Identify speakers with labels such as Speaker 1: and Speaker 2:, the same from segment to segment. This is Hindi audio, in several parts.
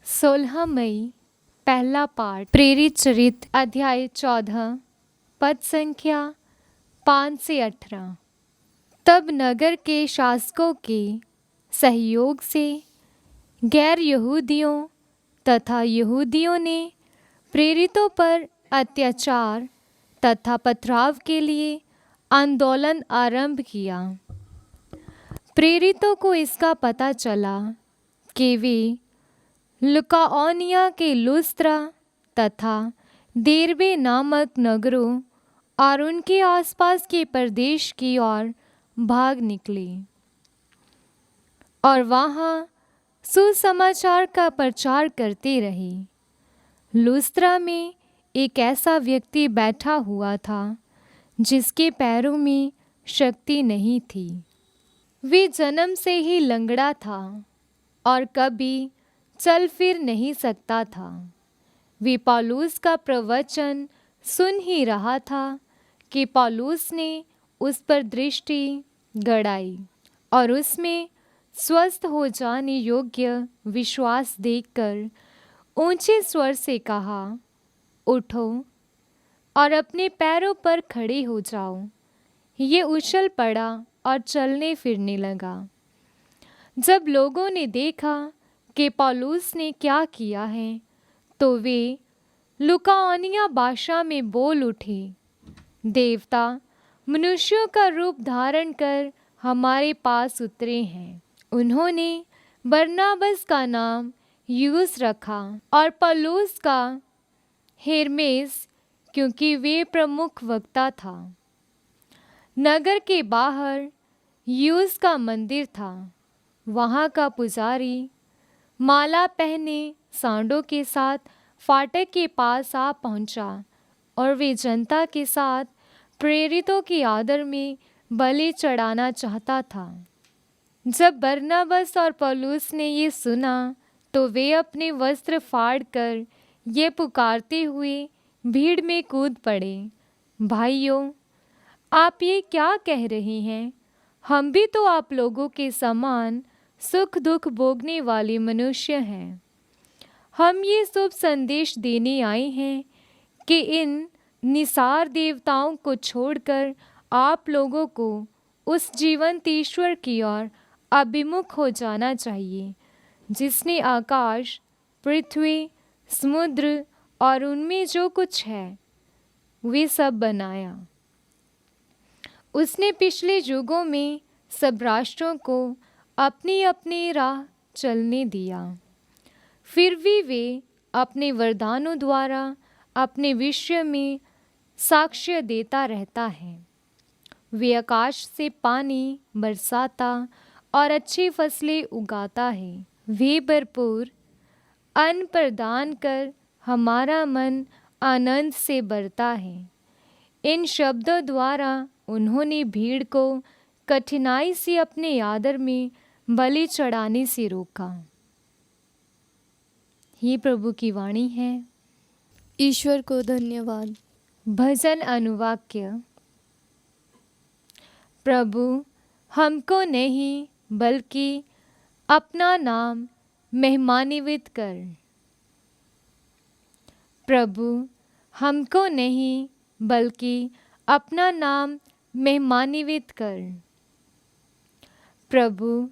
Speaker 1: 16 मई पहला पाठ प्रेरित चरित्र अध्याय 14 पद संख्या 5 से 18। तब नगर के शासकों के सहयोग से गैर यहूदियों तथा यहूदियों ने प्रेरितों पर अत्याचार तथा पथराव के लिए आंदोलन आरंभ किया। प्रेरितों को इसका पता चला कि वे लुकाओनिया के लुस्त्रा तथा देरबे नामक नगरों और उनके आसपास के प्रदेश की ओर भाग निकले और वहाँ सुसमाचार का प्रचार करते रहे। लुस्त्रा में एक ऐसा व्यक्ति बैठा हुआ था जिसके पैरों में शक्ति नहीं थी। वे जन्म से ही लंगड़ा था और कभी चल फिर नहीं सकता था। वे पौलुस का प्रवचन सुन ही रहा था कि पौलुस ने उस पर दृष्टि गड़ाई और उसमें स्वस्थ हो जाने योग्य विश्वास देखकर ऊंचे स्वर से कहा, उठो और अपने पैरों पर खड़े हो जाओ। ये उछल पड़ा और चलने फिरने लगा। जब लोगों ने देखा कि पौलुस ने क्या किया है तो वे लुकाओनिया भाषा में बोल उठे, देवता मनुष्यों का रूप धारण कर हमारे पास उतरे हैं। उन्होंने बरनबास का नाम यूस रखा और पौलुस का हेर्मेस, क्योंकि वे प्रमुख वक्ता था। नगर के बाहर यूस का मंदिर था। वहाँ का पुजारी माला पहने सांडों के साथ फाटक के पास आ पहुंचा और वे जनता के साथ प्रेरितों के आदर में बलि चढ़ाना चाहता था। जब बरनबास और पौलुस ने ये सुना तो वे अपने वस्त्र फाड़कर ये पुकारते हुए भीड़ में कूद पड़े, भाइयों, आप ये क्या कह रहे हैं? हम भी तो आप लोगों के समान सुख दुख भोगने वाले मनुष्य हैं। हम ये शुभ संदेश देने आए हैं कि इन निसार देवताओं को छोड़कर आप लोगों को उस जीवंत ईश्वर की ओर अभिमुख हो जाना चाहिए जिसने आकाश, पृथ्वी, समुद्र और उनमें जो कुछ है वे सब बनाया। उसने पिछले युगों में सब राष्ट्रों को अपनी अपनी राह चलने दिया। फिर भी वे अपने वरदानों द्वारा अपने विषय में साक्ष्य देता रहता है। वे आकाश से पानी बरसाता और अच्छी फसलें उगाता है। वे भरपूर अन्न प्रदान कर हमारा मन आनंद से भरता है। इन शब्दों द्वारा उन्होंने भीड़ को कठिनाई से अपने आदर में बलि चढ़ाने से रोका। ये प्रभु की वाणी है।
Speaker 2: ईश्वर को धन्यवाद।
Speaker 1: भजन अनुवाक्य। प्रभु हमको नहीं बल्कि अपना नाम महिमान्वित कर। प्रभु हमको नहीं बल्कि अपना नाम महिमान्वित कर। प्रभु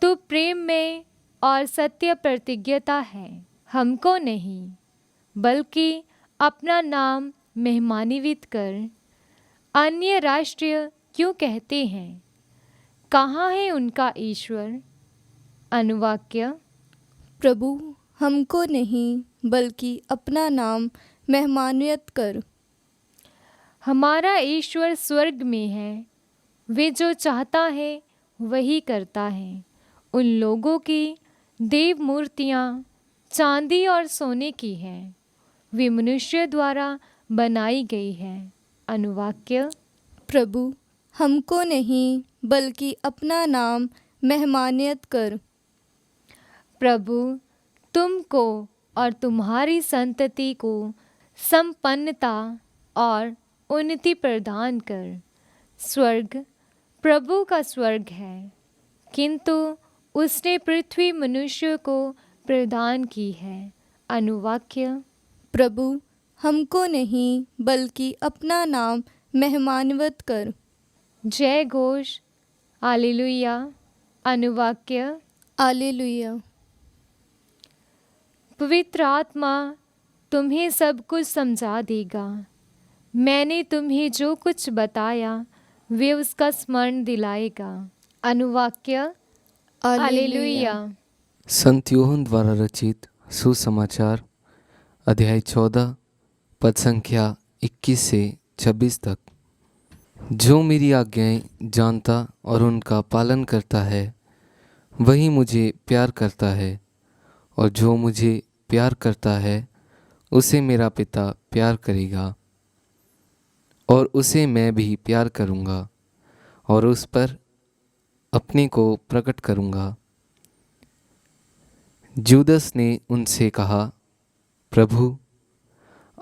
Speaker 1: तू प्रेम में और सत्य प्रतिज्ञता है। हमको नहीं बल्कि अपना नाम महिमान्वित कर। अन्य राष्ट्र क्यों कहते हैं, कहाँ है उनका ईश्वर? अनुवाक्य।
Speaker 2: प्रभु हमको नहीं बल्कि अपना नाम महिमान्वित कर।
Speaker 1: हमारा ईश्वर स्वर्ग में है। वे जो चाहता है वही करता है। उन लोगों की देव मूर्तियाँ चांदी और सोने की हैं। वे मनुष्य द्वारा बनाई गई हैं। अनुवाक्य।
Speaker 2: प्रभु हमको नहीं बल्कि अपना नाम महिमान्वित कर।
Speaker 1: प्रभु तुमको और तुम्हारी संतति को संपन्नता और उन्नति प्रदान कर। स्वर्ग प्रभु का स्वर्ग है, किंतु उसने पृथ्वी मनुष्य को प्रदान की है। अनुवाक्य।
Speaker 2: प्रभु हमको नहीं बल्कि अपना नाम मेहमानवत कर।
Speaker 1: जय घोष। हालेलुया। अनुवाक्य।
Speaker 2: हालेलुया।
Speaker 1: पवित्र आत्मा तुम्हें सब कुछ समझा देगा। मैंने तुम्हें जो कुछ बताया वे उसका स्मरण दिलाएगा। अनुवाक्य। हालेलुया।
Speaker 3: संत यूहन्ना द्वारा रचित सुसमाचार अध्याय 14 पद संख्या 21 से 26 तक। जो मेरी आज्ञाएं जानता और उनका पालन करता है वही मुझे प्यार करता है, और जो मुझे प्यार करता है उसे मेरा पिता प्यार करेगा, और उसे मैं भी प्यार करूँगा और उस पर अपने को प्रकट करूँगा। जूदस ने उनसे कहा, प्रभु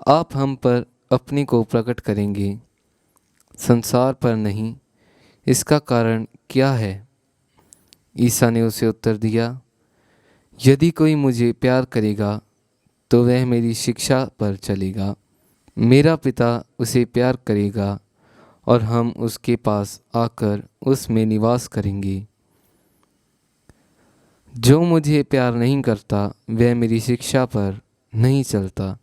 Speaker 3: आप हम पर अपने को प्रकट करेंगे, संसार पर नहीं, इसका कारण क्या है? ईसा ने उसे उत्तर दिया, यदि कोई मुझे प्यार करेगा तो वह मेरी शिक्षा पर चलेगा। मेरा पिता उसे प्यार करेगा और हम उसके पास आकर उसमें निवास करेंगे। जो मुझे प्यार नहीं करता वह मेरी शिक्षा पर नहीं चलता।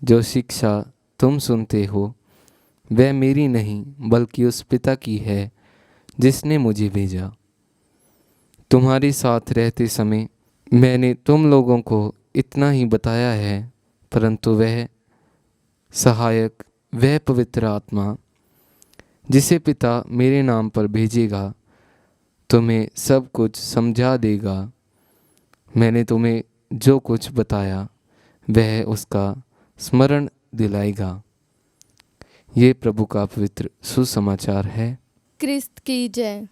Speaker 3: जो शिक्षा तुम सुनते हो वह मेरी नहीं बल्कि उस पिता की है जिसने मुझे भेजा। तुम्हारे साथ रहते समय मैंने तुम लोगों को इतना ही बताया है, परंतु वह सहायक, वह पवित्र आत्मा जिसे पिता मेरे नाम पर भेजेगा तुम्हें सब कुछ समझा देगा। मैंने तुम्हें जो कुछ बताया वह उसका स्मरण दिलाएगा। ये प्रभु का पवित्र सुसमाचार है।
Speaker 2: क्रिस्त की जय।